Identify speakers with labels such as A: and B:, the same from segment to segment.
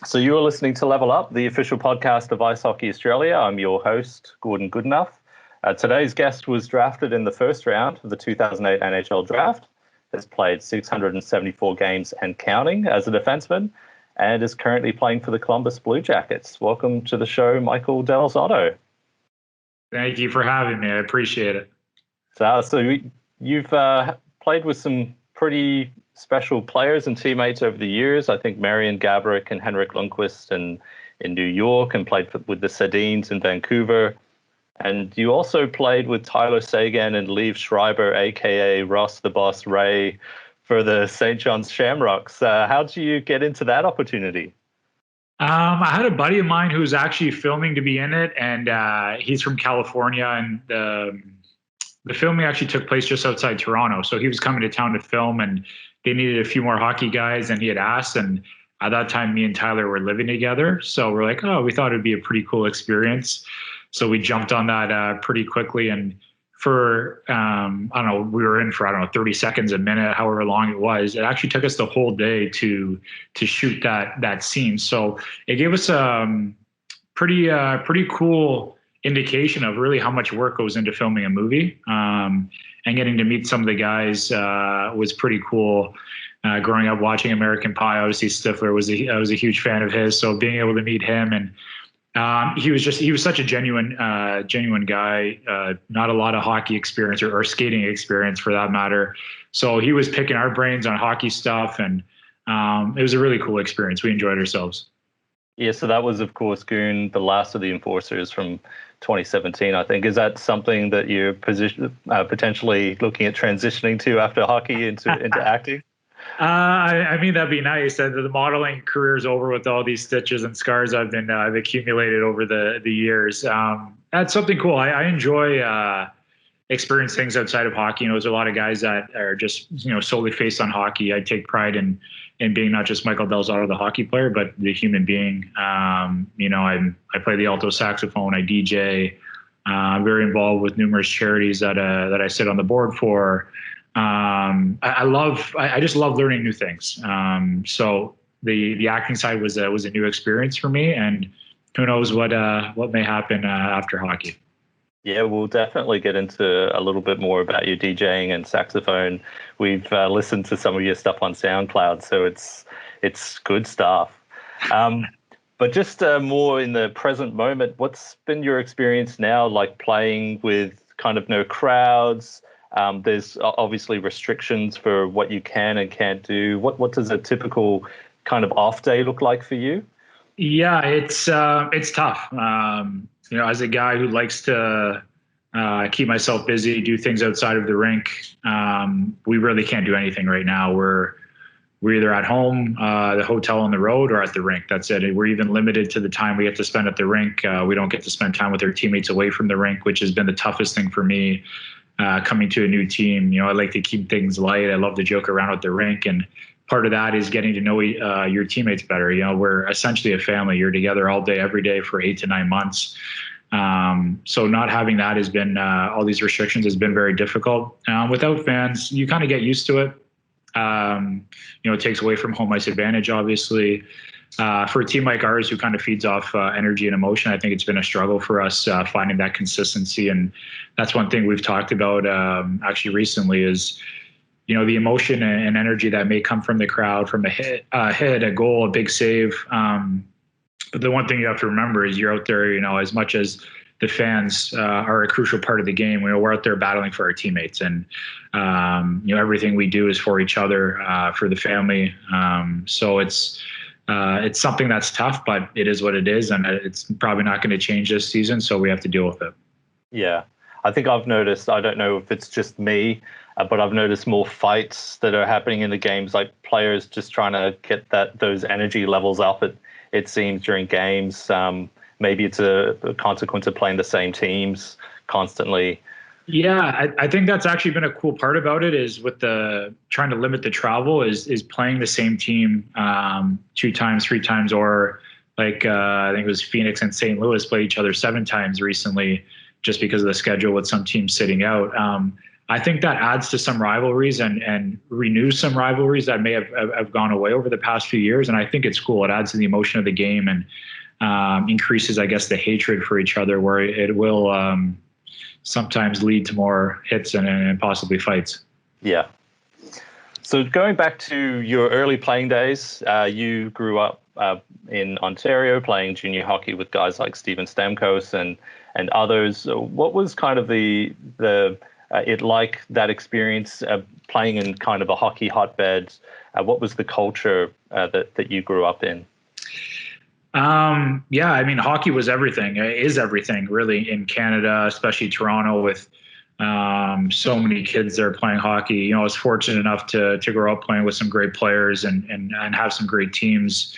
A: So you are listening to Level Up, the official podcast of Ice Hockey Australia. I'm your host, Gordon Goodenough. Today's guest was drafted in the first round of the 2008 NHL Draft, has played 674 games and counting as a defenseman, and is currently playing for the Columbus Blue Jackets. Welcome to the show, Michael Del Zotto.
B: Thank you for having me. I appreciate it.
A: So you've played with some pretty special players and teammates over the years. I think Marian Gaborik and Henrik Lundqvist in New York, and played with the Sedins in Vancouver. And you also played with Tyler Seguin and Liev Schreiber, a.k.a. Ross the Boss Ray, for the St. Johns Shamrocks. How did you get into that opportunity?
B: I had a buddy of mine who was actually filming to be in it, and he's from California, and the filming actually took place just outside Toronto. So he was coming to town to film, and they needed a few more hockey guys than he had asked. And at that time, me and Tyler were living together. So we're like, we thought it'd be a pretty cool experience. So we jumped on that pretty quickly. And for, we were in for, 30 seconds, a minute, however long it was. It actually took us the whole day to shoot that scene. So it gave us a pretty cool indication of really how much work goes into filming a movie. And getting to meet some of the guys was pretty cool. Growing up watching American Pie, obviously Stifler I was a huge fan of his. So being able to meet him, and he was such a genuine guy. Not a lot of hockey experience or skating experience for that matter. So he was picking our brains on hockey stuff, and it was a really cool experience. We enjoyed ourselves.
A: Yeah, so that was, of course, Goon, the last of the Enforcers from 2017, I think. Is that something that you're potentially looking at transitioning to after hockey into acting?
B: I mean, that'd be nice. The modeling career is over with all these stitches and scars I've accumulated over the years. That's something cool. I enjoy experience things outside of hockey. There's a lot of guys that are just solely based on hockey. I take pride in being not just Michael Del Zotto, the hockey player, but the human being. I play the alto saxophone. I DJ. I'm very involved with numerous charities that I sit on the board for. I just love learning new things. So the acting side was a new experience for me, and who knows what may happen after hockey.
A: Yeah, we'll definitely get into a little bit more about your DJing and saxophone. We've listened to some of your stuff on SoundCloud, so it's good stuff. But just more in the present moment, what's been your experience now, like playing with kind of no crowds? There's obviously restrictions for what you can and can't do. What does a typical kind of off day look like for you?
B: Yeah, it's tough. As a guy who likes to keep myself busy, do things outside of the rink, we really can't do anything right now. We're either at home, the hotel on the road, or at the rink. That's it. We're even limited to the time we get to spend at the rink. We don't get to spend time with our teammates away from the rink, which has been the toughest thing for me. Coming to a new team, I like to keep things light. I love to joke around at the rink, and part of that is getting to know your teammates better. We're essentially a family. You're together all day, every day for 8 to 9 months. So not having that has been all these restrictions has been very difficult. Without fans, you kind of get used to it. It takes away from home ice advantage, obviously. For a team like ours who kind of feeds off energy and emotion, I think it's been a struggle for us finding that consistency. And that's one thing we've talked about actually recently is, the emotion and energy that may come from the crowd, from a hit, a goal, a big save. But the one thing you have to remember is you're out there, as much as the fans are a crucial part of the game, we're out there battling for our teammates. And, everything we do is for each other, for the family. So it's something that's tough, but it is what it is, and it's probably not going to change this season, so we have to deal with it.
A: Yeah, I think I've noticed, I don't know if it's just me, but I've noticed more fights that are happening in the games, like players just trying to get those energy levels up, it seems, during games. Maybe it's a consequence of playing the same teams constantly.
B: Yeah, I think that's actually been a cool part about it, is with the trying to limit the travel is playing the same team 2 times, 3 times, or like I think it was Phoenix and St. Louis played each other 7 times recently, just because of the schedule with some teams sitting out. I think that adds to some rivalries and renews some rivalries that may have gone away over the past few years. And I think it's cool. It adds to the emotion of the game and increases, I guess, the hatred for each other, where it will sometimes lead to more hits and possibly fights.
A: Yeah. So going back to your early playing days, you grew up in Ontario playing junior hockey with guys like Steven Stamkos and others. What was kind of it like that experience playing in kind of a hockey hotbed? What was the culture that you grew up in?
B: Yeah, I mean, hockey was everything, is everything really in Canada, especially Toronto, with so many kids there playing hockey. You know, I was fortunate enough to grow up playing with some great players and have some great teams.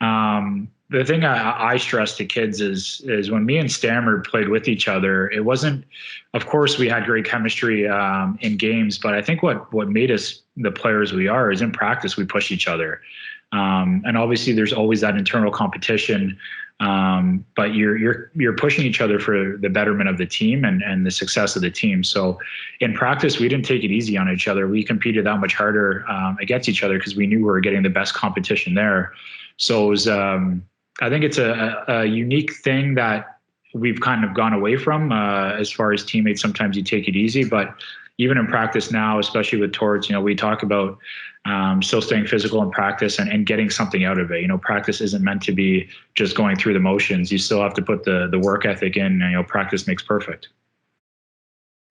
B: The thing I stress to kids is when me and Stammer played with each other, it wasn't, of course, we had great chemistry in games, but I think what made us the players we are is in practice, we push each other. And obviously there's always that internal competition, but you're pushing each other for the betterment of the team and the success of the team. So in practice, we didn't take it easy on each other. We competed that much harder against each other because we knew we were getting the best competition there. So it was, I think it's a unique thing that we've kind of gone away from as far as teammates. Sometimes you take it easy, but even in practice now, especially with Torts, you know, we talk about still staying physical in practice and getting something out of it. You know, practice isn't meant to be just going through the motions. You still have to put the work ethic in, and, you know, practice makes perfect.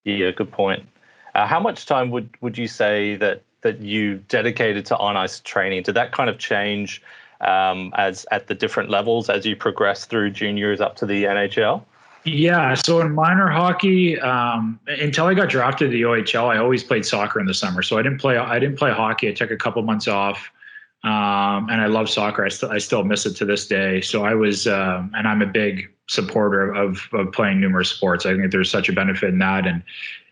A: Yeah, good point. How much time would you say that you dedicated to on-ice training? Did that kind of change as at the different levels as you progress through juniors up to the NHL?
B: Yeah, so in minor hockey, until I got drafted to the OHL, I always played soccer in the summer. So I didn't play hockey. I took a couple months off, and I love soccer. I still miss it to this day. So I was, and I'm a big supporter of playing numerous sports. I think there's such a benefit in that, and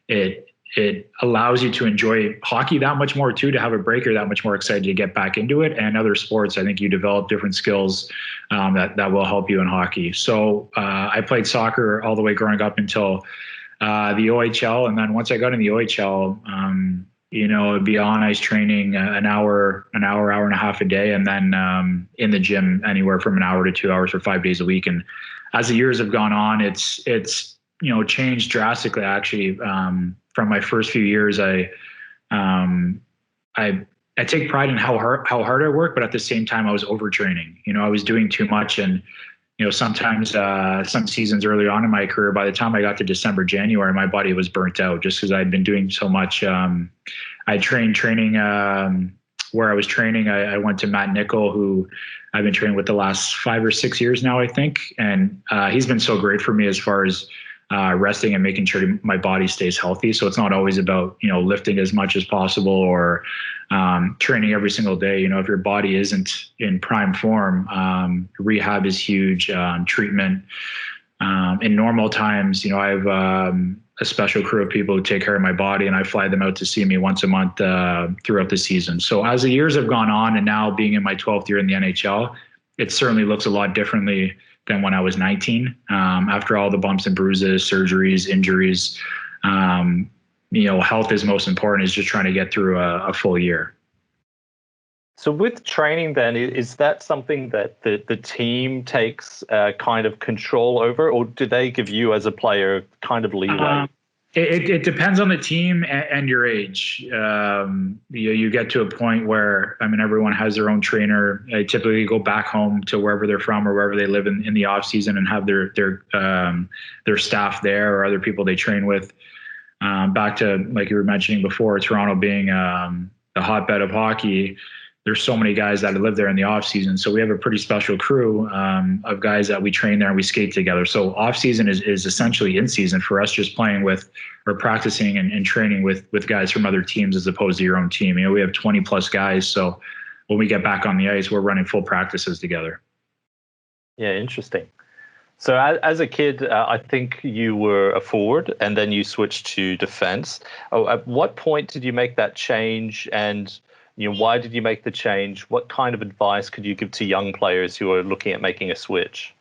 B: it allows you to enjoy hockey that much more too, to have a break. You're that much more excited to get back into it. And other sports, I think you develop different skills that will help you in hockey. So I played soccer all the way growing up until the OHL. And then once I got in the OHL, you know, it'd be on ice training an hour and a half a day. And then in the gym anywhere from an hour to 2 hours for 5 days a week. And as the years have gone on, it's, you know, changed drastically actually. From my first few years, I take pride in how hard I work, but at the same time, I was overtraining. You know, I was doing too much, and, you know, sometimes some seasons early on in my career, by the time I got to December, January, my body was burnt out just because I'd been doing so much. I training where I was training. I went to Matt Nickel, who I've been training with the last 5 or 6 years now, I think, and he's been so great for me as far as resting and making sure my body stays healthy. So it's not always about, you know, lifting as much as possible or training every single day. You know, if your body isn't in prime form, rehab is huge. Treatment in normal times, you know, I have a special crew of people who take care of my body, and I fly them out to see me once a month throughout the season. So as the years have gone on, and now being in my 12th year in the NHL, it certainly looks a lot differently than when I was 19. After all the bumps and bruises, surgeries, injuries, you know, health is most important. Is just trying to get through a full year.
A: So with training then, is that something that the team takes kind of control over, or do they give you as a player kind of leeway?
B: It depends on the team and your age. You get to a point where, I mean, everyone has their own trainer. They typically go back home to wherever they're from or wherever they live in the off season and have their staff there or other people they train with. Back to, like you were mentioning before, Toronto being the hotbed of hockey, there's so many guys that live there in the off season. So we have a pretty special crew of guys that we train there and we skate together. So off season is essentially in season for us, just playing with or practicing and training with guys from other teams as opposed to your own team. You know, we have 20 plus guys. So when we get back on the ice, we're running full practices together.
A: Yeah, interesting. So as a kid, I think you were a forward and then you switched to defense. At what point did you make that change, and you know, why did you make the change? What kind of advice could you give to young players who are looking at making a switch?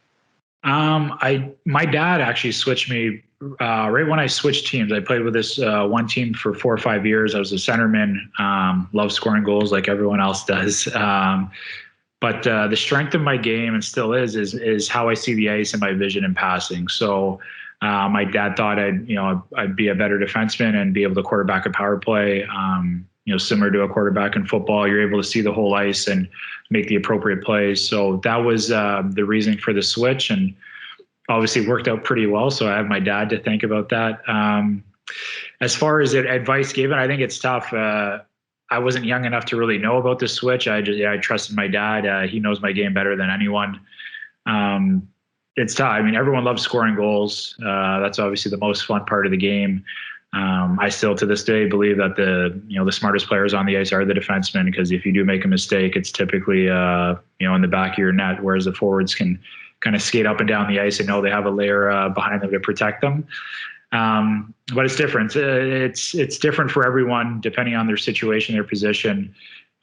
B: My dad actually switched me right when I switched teams. I played with this one team for 4 or 5 years. I was a centerman, loved scoring goals like everyone else does. But the strength of my game, and still is how I see the ice and my vision in passing. So my dad thought I'd be a better defenseman and be able to quarterback a power play. Similar to a quarterback in football, you're able to see the whole ice and make the appropriate plays. So that was the reason for the switch, and obviously worked out pretty well. So I have my dad to thank about that. As far as advice given, I think it's tough. I wasn't young enough to really know about the switch. I trusted my dad. He knows my game better than anyone. It's tough. I mean, everyone loves scoring goals. That's obviously the most fun part of the game. I still, to this day, believe that the smartest players on the ice are the defensemen, because if you do make a mistake, it's typically in the back of your net, whereas the forwards can kind of skate up and down the ice and know they have a layer behind them to protect them. But it's different. It's different for everyone depending on their situation, their position.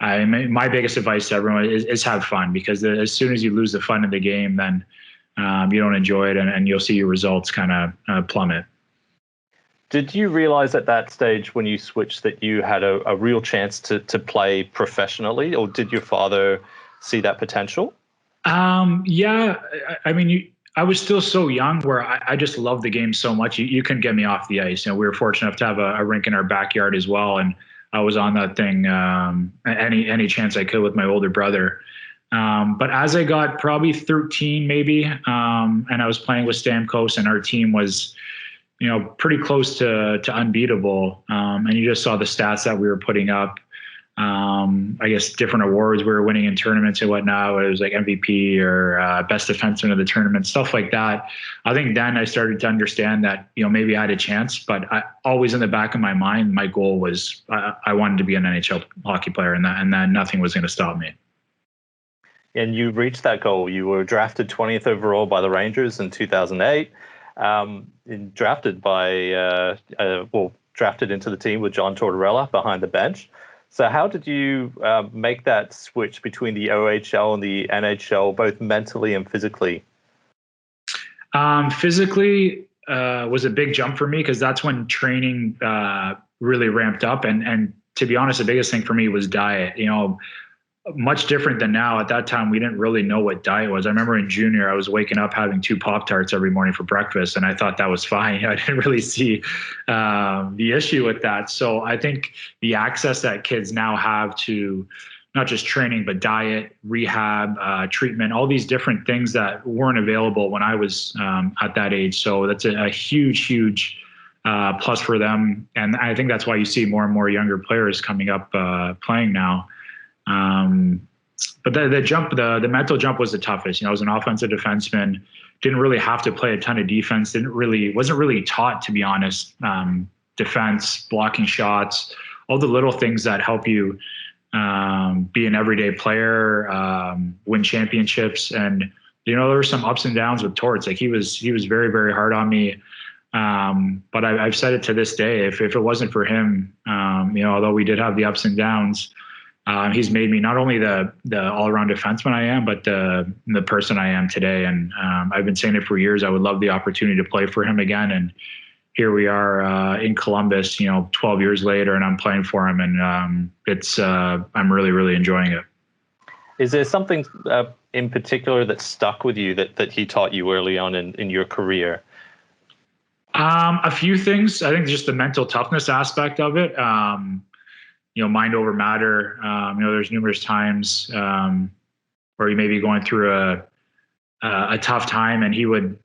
B: My biggest advice to everyone is have fun, because as soon as you lose the fun in the game, then you don't enjoy it, and you'll see your results kind of plummet.
A: Did you realize at that stage when you switched that you had a real chance to play professionally, or did your father see that potential?
B: Yeah, I mean, I was still so young where I just loved the game so much. You couldn't get me off the ice. We were fortunate enough to have a rink in our backyard as well, and I was on that thing any chance I could with my older brother. But as I got probably 13 maybe, and I was playing with Stamkos, and our team was pretty close to unbeatable, and you just saw the stats that we were putting up. I guess different awards we were winning in tournaments and whatnot. It was like MVP or best defenseman of the tournament, stuff like that. I think then I started to understand that maybe I had a chance, but always in the back of my mind, my goal was I wanted to be an NHL hockey player, and that nothing was going to stop me.
A: And you reached that goal. You were drafted 20th overall by the Rangers in 2008. Drafted into the team with John Tortorella behind the bench. So how did you make that switch between the OHL and the NHL, both mentally and physically?
B: Physically was a big jump for me, because that's when training really ramped up. And to be honest, the biggest thing for me was diet. Much different than now. At that time, we didn't really know what diet was. I remember in junior, I was waking up having 2 Pop-Tarts every morning for breakfast, and I thought that was fine. I didn't really see the issue with that. So I think the access that kids now have to not just training, but diet, rehab, treatment, all these different things that weren't available when I was at that age. So that's a huge, huge plus for them. And I think that's why you see more and more younger players coming up playing now. But the jump, the mental jump was the toughest. I was an offensive defenseman, didn't really have to play a ton of defense. Wasn't really taught, to be honest, defense, blocking shots, all the little things that help you be an everyday player, win championships. And there were some ups and downs with Torts. Like he was very, very hard on me. But I've said it to this day. If it wasn't for him, although we did have the ups and downs, he's made me not only the all-around defenseman I am, but the person I am today. And I've been saying it for years. I would love the opportunity to play for him again. And here we are in Columbus, 12 years later, and I'm playing for him. And I'm really, really enjoying it.
A: Is there something in particular that stuck with you that he taught you early on in your career?
B: A few things. I think just the mental toughness aspect of it. Mind over matter. There's numerous times where you may be going through a tough time, and he would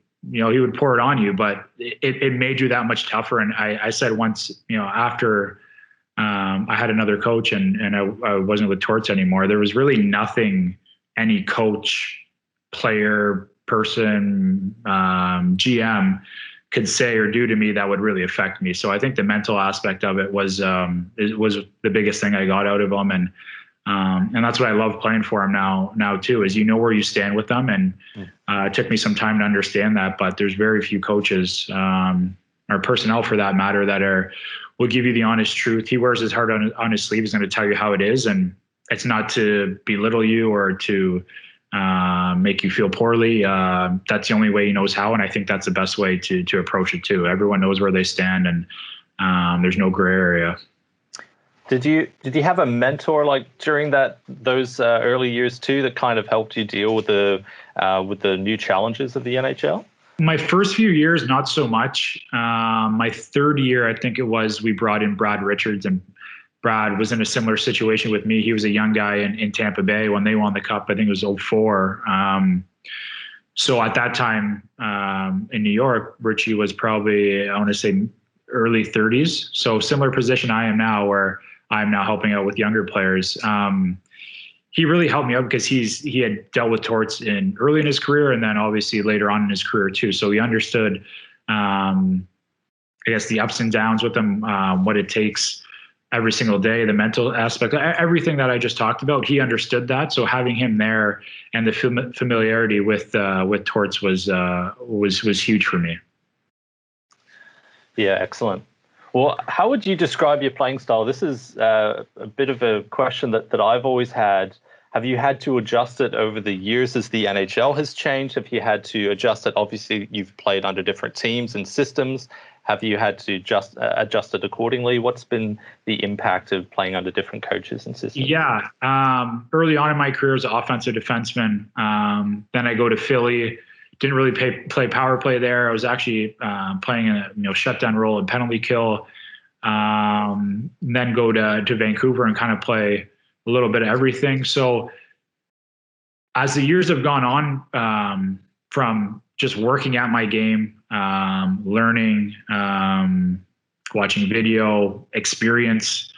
B: pour it on you, but it made you that much tougher. And I said once, after I had another coach and I wasn't with Torts anymore, there was really nothing any coach, player, person, GM could say or do to me that would really affect me. So I think the mental aspect of it was the biggest thing I got out of him. And that's what I love playing for him now too, is where you stand with them. And it took me some time to understand that, but there's very few coaches or personnel for that matter that will give you the honest truth. He wears his heart on his sleeve. He's going to tell you how it is. And it's not to belittle you or to make you feel poorly. That's the only way he knows how, and I think that's the best way to approach it too. Everyone knows where they stand, and there's no gray area.
A: Did you have a mentor like during those early years too that kind of helped you deal with the new challenges of the NHL?
B: My first few years, not so much. My third year, I think it was, we brought in Brad Richards, and Brad was in a similar situation with me. He was a young guy in Tampa Bay when they won the Cup. I think it was 2004. So at that time in New York, Richie was probably, I want to say, early 30s. So similar position I am now, where I'm now helping out with younger players. He really helped me out because he had dealt with torts early in his career, and then obviously later on in his career too. So he understood, I guess, the ups and downs with them, what it takes every single day, the mental aspect, everything that I just talked about. He understood that. So having him there and the familiarity with torts was huge for me.
A: Yeah, excellent. Well, how would you describe your playing style? This is a bit of a question that I've always had. Have you had to adjust it over the years as the NHL has changed? Have you had to adjust it? Obviously, you've played under different teams and systems. Have you had to adjust it accordingly? What's been the impact of playing under different coaches and systems?
B: Yeah. Early on in my career as an offensive defenseman, then I go to Philly. Didn't really play power play there. I was actually playing a shutdown role and penalty kill. Then go to Vancouver and kind of play a little bit of everything. So as the years have gone on, from just working at my game, learning, watching video, experience,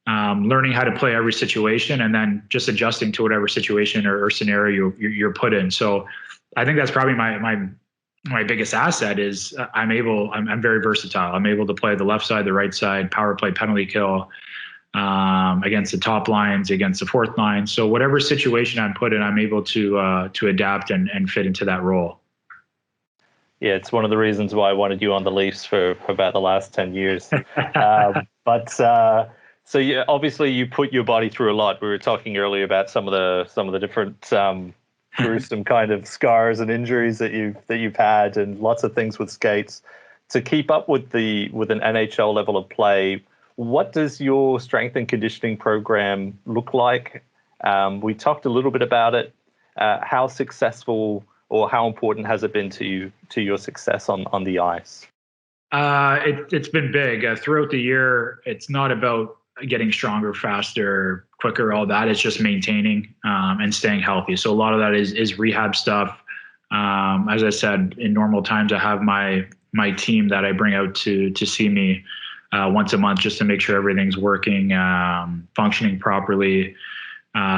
B: learning how to play every situation, and then just adjusting to whatever situation or scenario you're put in. So I think that's probably my biggest asset is I'm very versatile. I'm able to play the left side, the right side, power play, penalty kill, against the top lines, against the fourth line. So whatever situation I'm put in, I'm able to adapt and fit into that role.
A: Yeah, it's one of the reasons why I wanted you on the Leafs for about the last 10 years. So yeah, obviously you put your body through a lot. We were talking earlier about some of the different gruesome kind of scars and injuries that you've had, and lots of things with skates. To keep up with an NHL level of play, what does your strength and conditioning program look like? We talked a little bit about it. How successful or how important has it been to your success on the ice?
B: It's been big throughout the year. It's not about getting stronger, faster, quicker, all that. It's just maintaining and staying healthy. So a lot of that is rehab stuff. As I said, in normal times, I have my team that I bring out to see me once a month, just to make sure everything's working, functioning properly.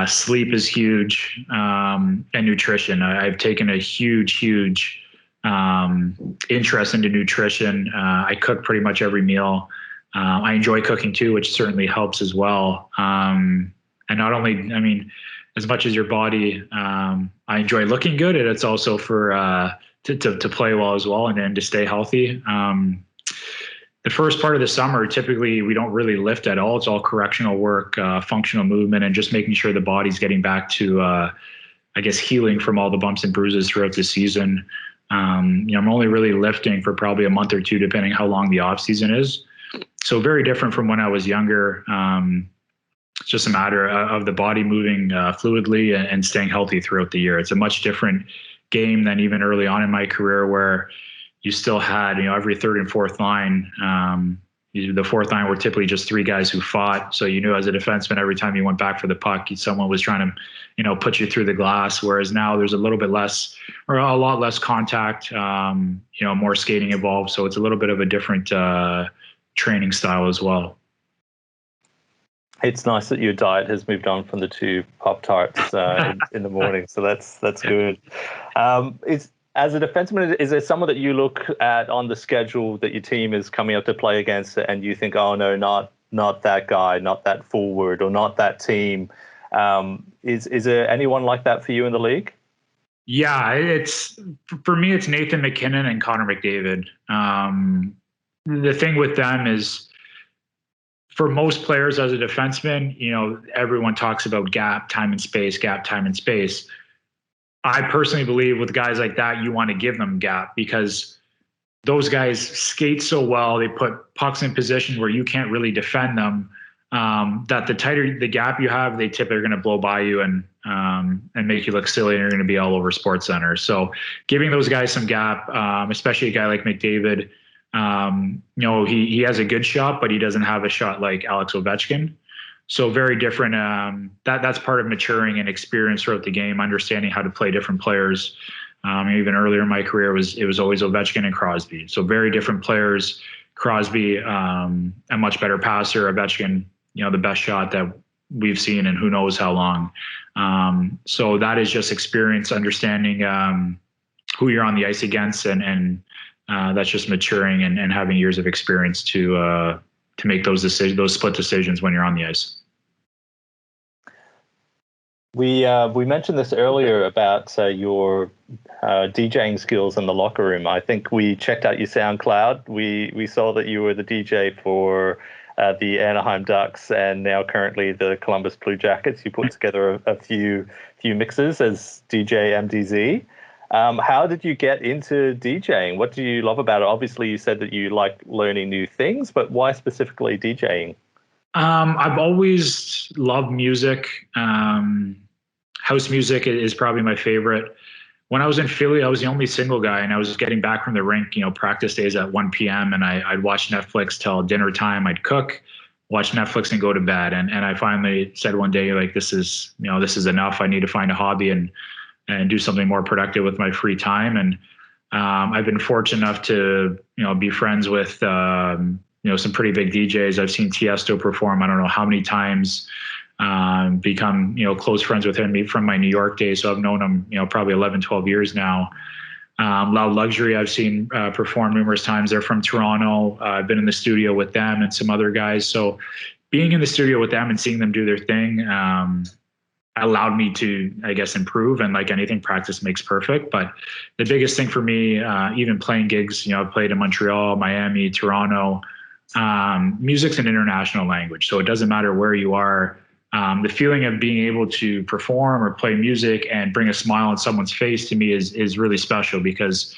B: Sleep is huge, and nutrition. I've taken a huge interest into nutrition. I cook pretty much every meal. I enjoy cooking too, which certainly helps as well. And not only, as much as your body, I enjoy looking good, and it's also for to play well as well, and then to stay healthy. The first part of the summer, typically we don't really lift at all. It's all correctional work, functional movement, and just making sure the body's getting back to, healing from all the bumps and bruises throughout the season. I'm only really lifting for probably a month or two, depending how long the off season is. So very different from when I was younger. It's just a matter of the body moving fluidly and staying healthy throughout the year. It's a much different game than even early on in my career, where you still had, every third and fourth line. The fourth line were typically just three guys who fought. So you knew as a defenseman, every time you went back for the puck, someone was trying to, put you through the glass. Whereas now there's a little bit less, or a lot less contact, more skating involved. So it's a little bit of a different training style as well.
A: It's nice that your diet has moved on from the two Pop-Tarts in the morning. So that's good. As a defenseman, is there someone that you look at on the schedule that your team is coming up to play against, and you think, oh no, not that guy, not that forward, or not that team? Is there anyone like that for you in the league?
B: Yeah, for me, it's Nathan McKinnon and Connor McDavid. The thing with them is, for most players as a defenseman, everyone talks about gap, time and space. I personally believe with guys like that, you want to give them gap because those guys skate so well. They put pucks in positions where you can't really defend them. That the tighter the gap you have, they typically are going to blow by you and make you look silly, and you're going to be all over Sports Center. So giving those guys some gap, especially a guy like McDavid, he has a good shot, but he doesn't have a shot like Alex Ovechkin. So very different. That's part of maturing and experience throughout the game, understanding how to play different players. Even earlier in my career, it was always Ovechkin and Crosby. So very different players. Crosby, a much better passer. Ovechkin, the best shot that we've seen in who knows how long. So that is just experience, understanding who you're on the ice against, and that's just maturing and having years of experience to make those decisions, those split decisions when you're on the ice.
A: We mentioned this earlier about your DJing skills in the locker room. I think we checked out your SoundCloud. We saw that you were the DJ for the Anaheim Ducks and now currently the Columbus Blue Jackets. You put together a few mixes as DJ MDZ. How did you get into DJing? What do you love about it? Obviously, you said that you like learning new things, but why specifically DJing?
B: I've always loved music. House music is probably my favorite. When I was in Philly, I was the only single guy, and I was getting back from the rink, practice days at 1 p.m. and I'd watch Netflix till dinner time. I'd cook, watch Netflix, and go to bed. And I finally said one day, like, this is enough. I need to find a hobby and do something more productive with my free time. And I've been fortunate enough to, be friends with, some pretty big DJs. I've seen Tiesto perform, I don't know how many times, become, close friends with him from my New York days. So I've known him, probably 11, 12 years now. Loud Luxury, I've seen perform numerous times. They're from Toronto. I've been in the studio with them and some other guys. So being in the studio with them and seeing them do their thing, allowed me to, I guess, improve. And like anything, practice makes perfect. But the biggest thing for me, even playing gigs, I've played in Montreal, Miami, Toronto, music's an international language. So it doesn't matter where you are. The feeling of being able to perform or play music and bring a smile on someone's face, to me is really special, because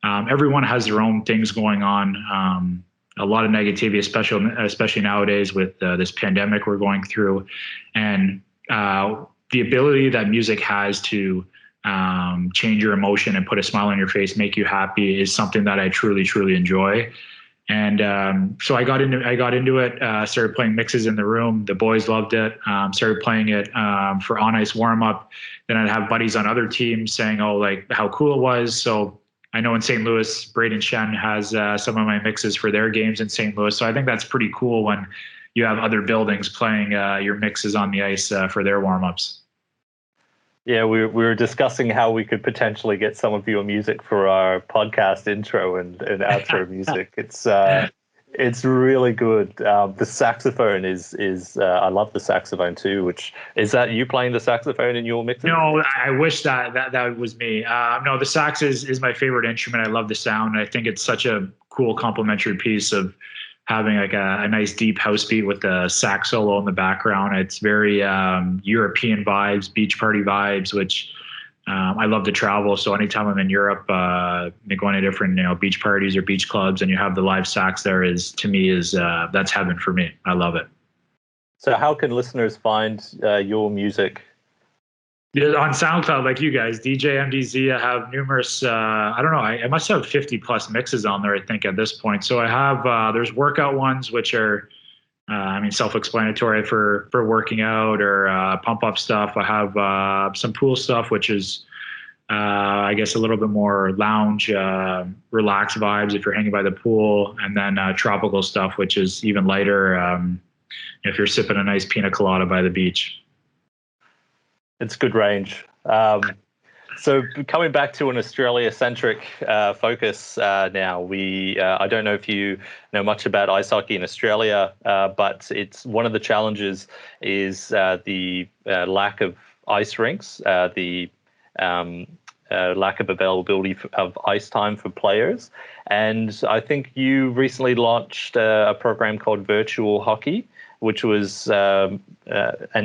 B: everyone has their own things going on. A lot of negativity, especially nowadays with this pandemic we're going through. And the ability that music has to change your emotion and put a smile on your face, make you happy, is something that I truly, truly enjoy. And so I got into it, started playing mixes in the room. The boys loved it. Started playing it for on-ice warm-up. Then I'd have buddies on other teams saying, oh, like, how cool it was. So I know in St. Louis, Braden Shen has some of my mixes for their games in St. Louis. So I think that's pretty cool when you have other buildings playing your mixes on the ice for their warm-ups.
A: Yeah, we were discussing how we could potentially get some of your music for our podcast intro and outro music. It's really good. The saxophone is I love the saxophone too. Which is that you playing the saxophone in your mixes?
B: No, I wish that was me. No, the sax is my favorite instrument. I love the sound. I think it's such a cool complementary piece of having like a nice deep house beat with the sax solo in the background. It's very European vibes, beach party vibes, which I love to travel. So anytime I'm in Europe, going to different beach parties or beach clubs, and you have the live sax there, that's heaven for me. I love it.
A: So how can listeners find your music?
B: On SoundCloud, like you guys, DJ MDZ, I have numerous, I don't know, I must have 50 plus mixes on there, I think, at this point. So I have, there's workout ones, which are, self-explanatory for working out or pump up stuff. I have some pool stuff, which is, I guess, a little bit more lounge, relaxed vibes if you're hanging by the pool. And then tropical stuff, which is even lighter if you're sipping a nice pina colada by the beach.
A: It's good range. So coming back to an Australia-centric focus now, I don't know if you know much about ice hockey in Australia, but it's one of the challenges is the lack of ice rinks, the lack of availability of ice time for players. And I think you recently launched a program called Virtual Hockey. which was an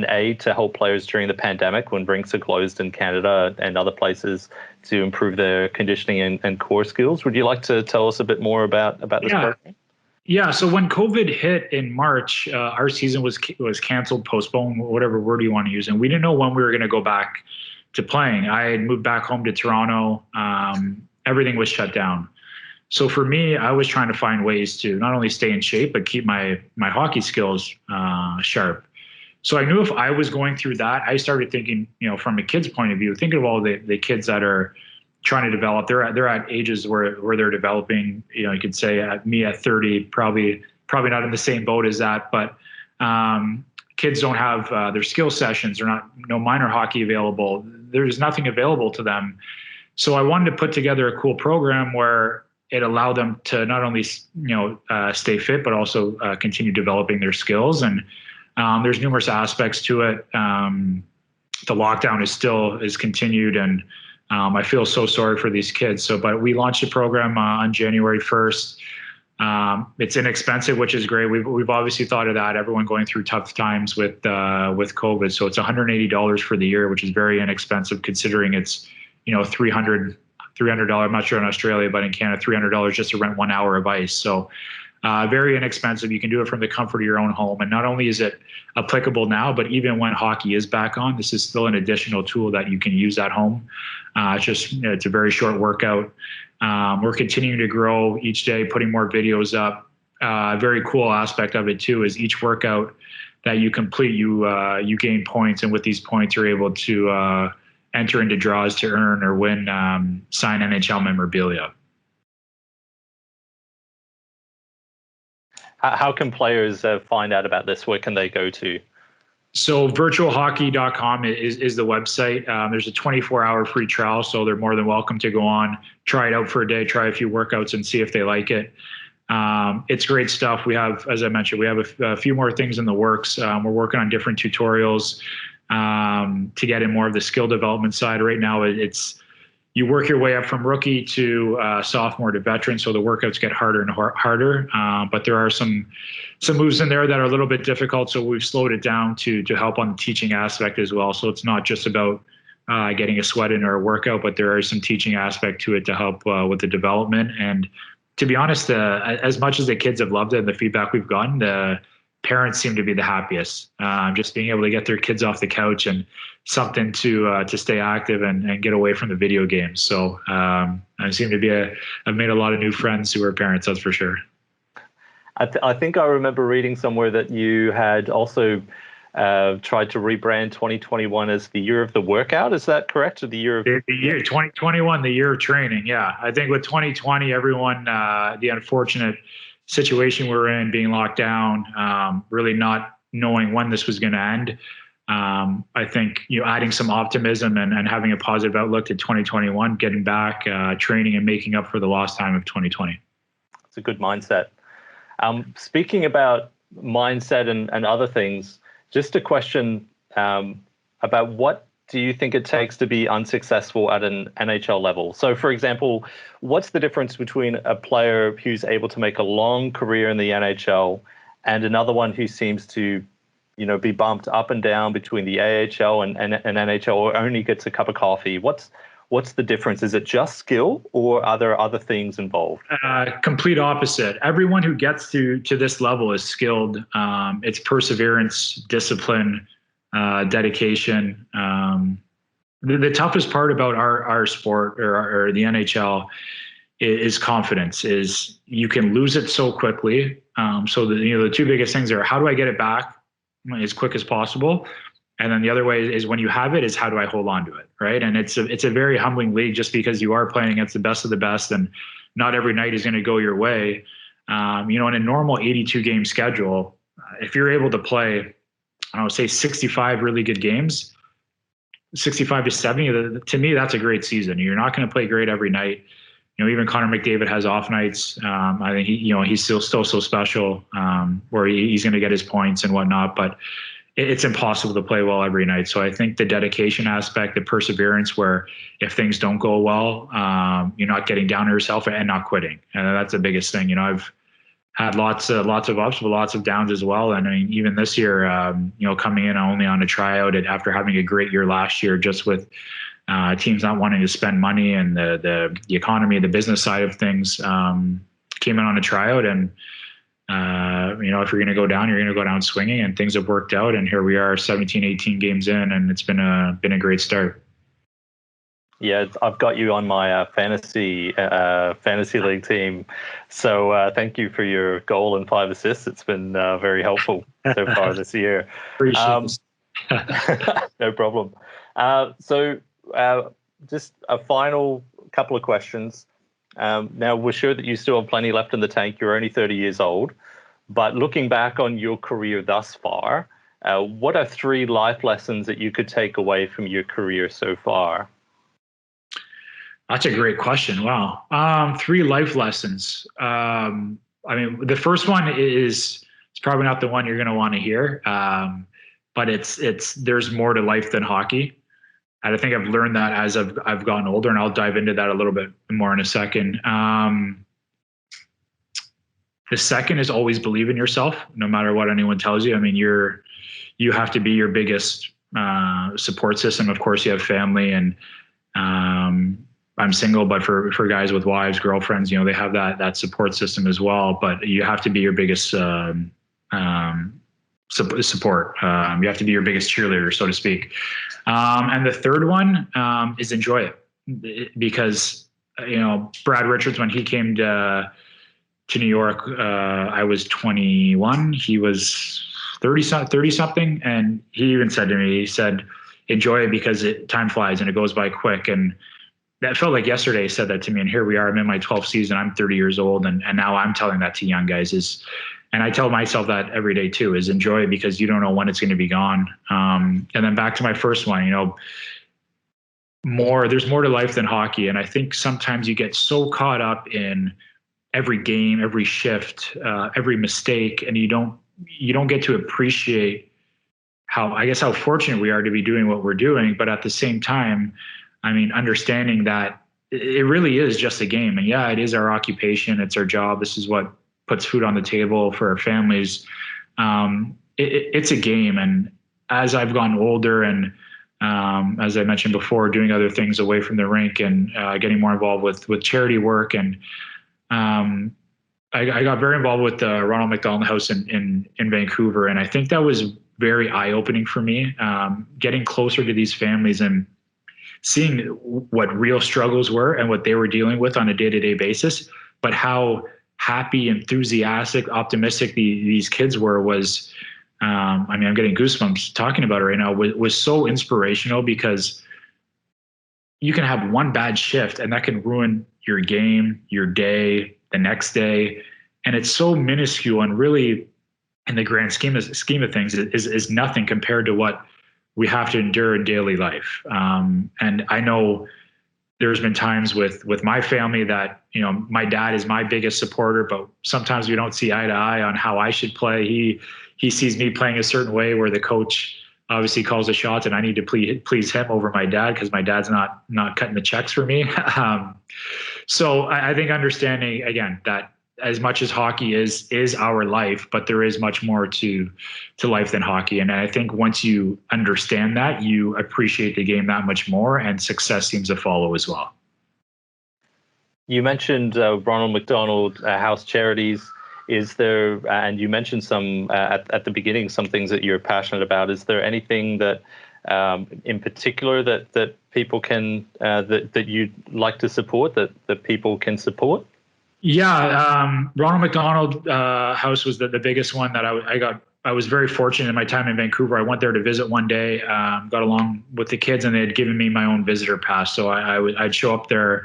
A: aid to help players during the pandemic when rinks are closed in Canada and other places to improve their conditioning and core skills. Would you like to tell us a bit more about this program?
B: Yeah. So when COVID hit in March, our season was canceled, postponed, whatever word you want to use, and we didn't know when we were going to go back to playing. I had moved back home to Toronto. Everything was shut down. So for me, I was trying to find ways to not only stay in shape, but keep my hockey skills sharp. So I knew if I was going through that, I started thinking, from a kid's point of view, thinking of all the kids that are trying to develop. They're at ages where they're developing. You could say me at 30, probably not in the same boat as that, but kids don't have their skill sessions. They're no minor hockey available. There's nothing available to them. So I wanted to put together a cool program where it allowed them to not only stay fit, but also continue developing their skills. And there's numerous aspects to it. The lockdown is continued, and I feel so sorry for these kids. But we launched the program on January 1st. It's inexpensive, which is great. We've obviously thought of that. Everyone going through tough times with COVID. So it's $180 for the year, which is very inexpensive considering it's $300. I'm not sure in Australia, but in Canada, $300 just to rent 1 hour of ice. So very inexpensive. You can do it from the comfort of your own home. And not only is it applicable now, but even when hockey is back on, this is still an additional tool that you can use at home. It's a very short workout. We're continuing to grow each day, putting more videos up. A very cool aspect of it too is each workout that you complete, you gain points, and with these points, you're able to enter into draws to earn or win signed NHL memorabilia.
A: How can players find out about this? Where can they go to?
B: So virtualhockey.com is the website. There's a 24-hour free trial, so they're more than welcome to go on, try it out for a day, try a few workouts, and see if they like it. It's great stuff. We have, as I mentioned, we have a few more things in the works. We're working on different tutorials to get in more of the skill development side. Right now, you work your way up from rookie to sophomore to veteran, so the workouts get harder and harder. But there are some moves in there that are a little bit difficult, so we've slowed it down to help on the teaching aspect as well. So it's not just about getting a sweat in or a workout, but there is some teaching aspect to it to help with the development. And to be honest, as much as the kids have loved it and the feedback we've gotten, the parents seem to be the happiest. Just being able to get their kids off the couch and something to stay active and get away from the video games. So I seem to be I've made a lot of new friends who are parents, that's for sure.
A: I think I remember reading somewhere that you had also tried to rebrand 2021 as the year of the workout. Is that correct? Or the year of
B: the year 2021, the year of training. Yeah, I think with 2020, everyone, the unfortunate situation we're in, being locked down, really not knowing when this was going to end. I think adding some optimism and having a positive outlook to 2021, getting back, training and making up for the lost time of 2020.
A: It's a good mindset. Speaking about mindset and other things, just a question about what do you think it takes to be unsuccessful at an NHL level? So, for example, what's the difference between a player who's able to make a long career in the NHL and another one who seems to, be bumped up and down between the AHL and NHL, or only gets a cup of coffee? What's the difference? Is it just skill, or are there other things involved?
B: Complete opposite. Everyone who gets to this level is skilled. It's perseverance, discipline, dedication. The toughest part about our sport or the NHL is confidence. Is you can lose it so quickly. So the two biggest things are, how do I get it back as quick as possible? And then the other way is, when you have it, is how do I hold on to it, right? And it's a very humbling league, just because you are playing against the best of the best, and not every night is going to go your way. In a normal 82 game schedule, if you're able to play, I would say 65 really good games, 65 to 70, to me, that's a great season. You're not going to play great every night. Even Connor McDavid has off nights. I think he's still so special, where he's going to get his points and whatnot, but it's impossible to play well every night. So I think the dedication aspect, the perseverance, where if things don't go well, you're not getting down on yourself and not quitting. And that's the biggest thing. I've had lots of ups, but lots of downs as well. And I mean, even this year, coming in only on a tryout and after having a great year last year, just with teams not wanting to spend money and the economy, the business side of things, came in on a tryout. And if you're going to go down, you're going to go down swinging, and things have worked out. And here we are 17, 18 games in, and it's been a great start.
A: Yeah, I've got you on my fantasy league team. So thank you for your goal and 5 assists. It's been very helpful so far this year.
B: Appreciate
A: it. No problem. So just a final couple of questions. Now, we're sure that you still have plenty left in the tank. You're only 30 years old. But looking back on your career thus far, what are 3 life lessons that you could take away from your career so far?
B: That's a great question. Wow. 3 life lessons. I mean, the first one it's probably not the one you're going to want to hear. But there's more to life than hockey. And I think I've learned that as I've gotten older, and I'll dive into that a little bit more in a second. The second is always believe in yourself, no matter what anyone tells you. I mean, you have to be your biggest support system. Of course, you have family, and I'm single, but for guys with wives, girlfriends, they have that support system as well. But you have to be your biggest support. You have to be your biggest cheerleader, so to speak. And the third one is enjoy it, because Brad Richards, when he came to New York, I was 21. He was 30 something, and he even said to me, he said, "Enjoy it, because time flies and it goes by quick." And that felt like yesterday he said that to me, and here we are. I'm in my 12th season. I'm 30 years old, and now I'm telling that to young guys. And I tell myself that every day too, is enjoy it, because you don't know when it's going to be gone. And then back to my first one, there's more to life than hockey. And I think sometimes you get so caught up in every game, every shift, every mistake, and you don't get to appreciate how fortunate we are to be doing what we're doing. But at the same time, I mean, understanding that it really is just a game. And yeah, it is our occupation. It's our job. This is what puts food on the table for our families. It's a game. And as I've gotten older, and as I mentioned before, doing other things away from the rink, and getting more involved with charity work, and I got very involved with the Ronald McDonald House in Vancouver. And I think that was very eye-opening for me, getting closer to these families and seeing what real struggles were and what they were dealing with on a day-to-day basis, but how happy, enthusiastic, optimistic these kids were was, I'm getting goosebumps talking about it right now, was so inspirational, because you can have one bad shift and that can ruin your game, your day, the next day. And it's so minuscule, and really in the grand scheme of things is nothing compared to what we have to endure in daily life. And I know there's been times with my family that, my dad is my biggest supporter, but sometimes we don't see eye to eye on how I should play. He sees me playing a certain way, where the coach obviously calls the shots, and I need to please him over my dad, because my dad's not cutting the checks for me. So I think understanding, again, that as much as hockey is our life, but there is much more to life than hockey. And I think once you understand that, you appreciate the game that much more, and success seems to follow as well.
A: You mentioned Ronald McDonald House charities. Is there, and you mentioned some at the beginning, some things that you're passionate about. Is there anything that in particular that people can that you'd like to support, that people can support?
B: Yeah, Ronald McDonald House was the biggest one that I got. I was very fortunate in my time in Vancouver. I went there to visit one day, got along with the kids, and they had given me my own visitor pass. So I'd show up there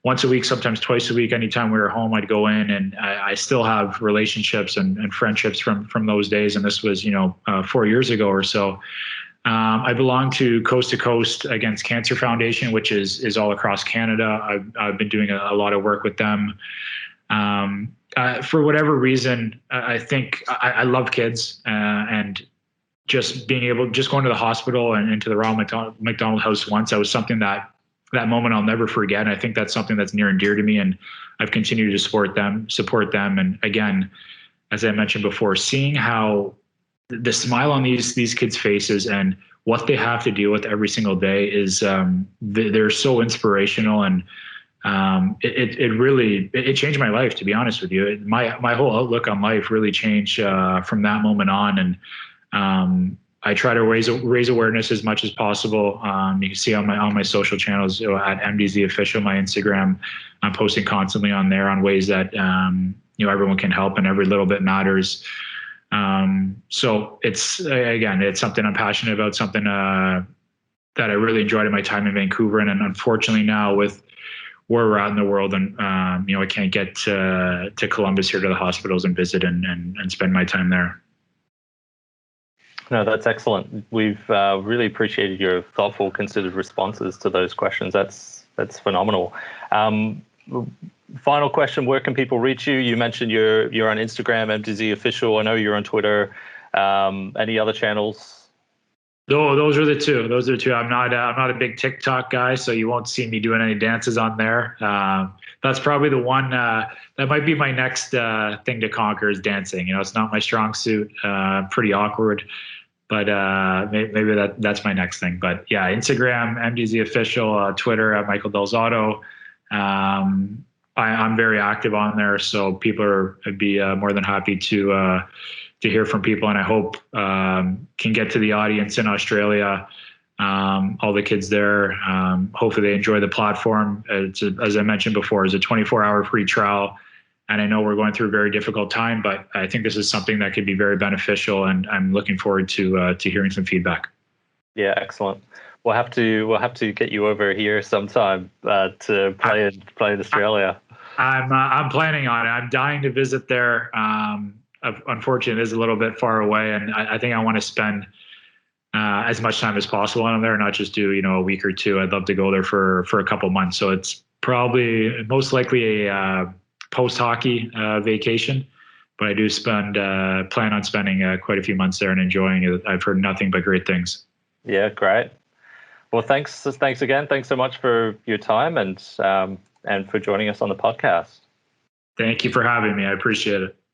B: once a week, sometimes twice a week. Anytime we were home, I'd go in, and I still have relationships and friendships from those days. And this was 4 years ago or so. I belong to Coast Against Cancer Foundation, which is all across Canada. I've been doing a lot of work with them. For whatever reason, I think I love kids, and just going to the hospital and into the Ronald McDonald House once, that was something that that moment I'll never forget. And I think that's something that's near and dear to me. And I've continued to support them. And again, as I mentioned before, seeing how the smile on these kids' faces and what they have to deal with every single day is they're so inspirational. And it really changed my life, to be honest with you. My whole outlook on life really changed from that moment on. And I try to raise awareness as much as possible. You can see on my social channels, at MDZ Official, my Instagram, I'm posting constantly on there on ways that everyone can help, and every little bit matters. So it's something I'm passionate about, something that I really enjoyed in my time in Vancouver. And unfortunately now, with where we're at in the world, and I can't get to Columbus here to the hospitals and visit and spend my time there.
A: No, that's excellent. We've really appreciated your thoughtful, considered responses to those questions. That's phenomenal. Final question: where can people reach you? You mentioned you're on Instagram, MDZ Official. I know you're on Twitter. Any other channels?
B: No, those are the two. I'm not a big TikTok guy, so you won't see me doing any dances on there. That's probably the one that might be my next thing to conquer, is dancing. It's not my strong suit. Pretty awkward, but maybe that's my next thing. But yeah, Instagram, MDZ Official, Twitter at Michael Del Zotto. I'm very active on there, so people would be more than happy to hear from people, and I hope can get to the audience in Australia, all the kids there. Hopefully they enjoy the platform. As I mentioned before, it's a 24-hour free trial, and I know we're going through a very difficult time, but I think this is something that could be very beneficial, and I'm looking forward to hearing some feedback.
A: Yeah, excellent. We'll have to get you over here sometime to play in Australia.
B: I'm planning on it. I'm dying to visit there. Unfortunately, it is a little bit far away, and I think I want to spend as much time as possible on there, not just do a week or two. I'd love to go there for a couple months. So it's probably most likely a post-hockey vacation, but I do plan on spending quite a few months there and enjoying it. I've heard nothing but great things.
A: Yeah, great. Well, thanks again. Thanks so much for your time and for joining us on the podcast.
B: Thank you for having me. I appreciate it.